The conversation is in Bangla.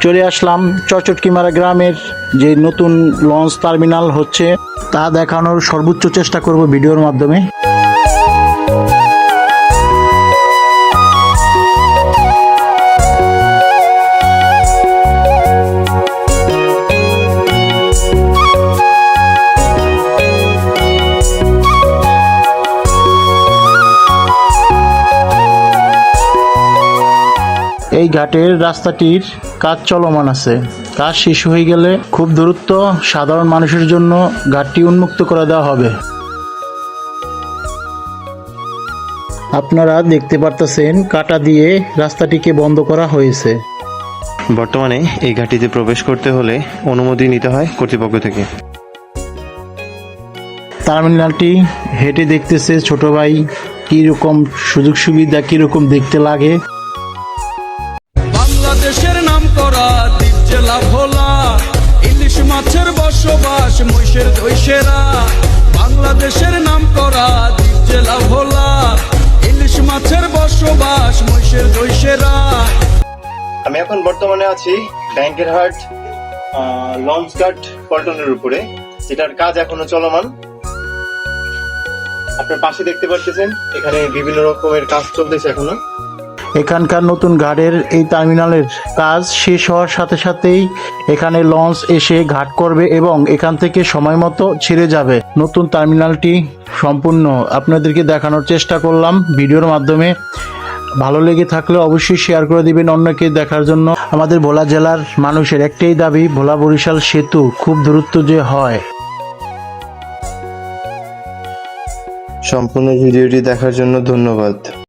চলে আসলাম চরচটকিমারা গ্রামের যে নতুন লঞ্চ টার্মিনাল হচ্ছে তা দেখানোর সর্বোচ্চ চেষ্টা করব ভিডিওর মাধ্যমে। এই ঘাটের রাস্তাটির কাজ চলমান আছে। কাজ শেষ হয়ে গেলে খুব দ্রুত সাধারণ মানুষের জন্য ঘাটটি উন্মুক্ত করে দেওয়া হবে। আপনারা দেখতে পারতেছেন কাটা দিয়ে রাস্তাটিকে বন্ধ করা হয়েছে। বর্তমানে এই ঘাটিতে প্রবেশ করতে হলে অনুমতি নিতে হয় কর্তৃপক্ষ থেকে। টার্মিনালটি হেঁটে দেখতেছে ছোট ভাই, কিরকম সুযোগ সুবিধা কিরকম দেখতে লাগে। বাংলাদেশের নাম করা দ্বীপ জেলা ভোলা, ইলিশ মাছের বসবাস মহিষের দই সেরা। বাংলাদেশের নাম করা দ্বীপ জেলা ভোলা, ইলিশ মাছের বসবাস মহিষের দই সেরা। আমি এখন বর্তমানে আছি ব্যাংকের হাট লঞ্চ ঘাট পল্টনের উপরে, যেটার কাজ এখনো চলমান। আপনার পাশে দেখতে পাচ্ছেন এখানে বিভিন্ন রকমের কাজ চলতেছে এখনো। এখানকার নতুন ঘাটের এই টার্মিনালের কাজ শেষ হওয়ার সাথে সাথেই এখানে লঞ্চ এসে ঘাট করবে এবং এখান থেকে সময় মতো ছেড়ে যাবে। নতুন টার্মিনালটি সম্পূর্ণ আপনাদেরকে দেখানোর চেষ্টা করলাম ভিডিওর মাধ্যমে। ভালো লেগে থাকলে অবশ্যই শেয়ার করে দিবেন অন্যকে দেখার জন্য। আমাদের ভোলা জেলার মানুষের একটাই দাবি, ভোলা বরিশাল সেতু খুব দ্রুত যে হয়। সম্পূর্ণ ভিডিওটি দেখার জন্য ধন্যবাদ।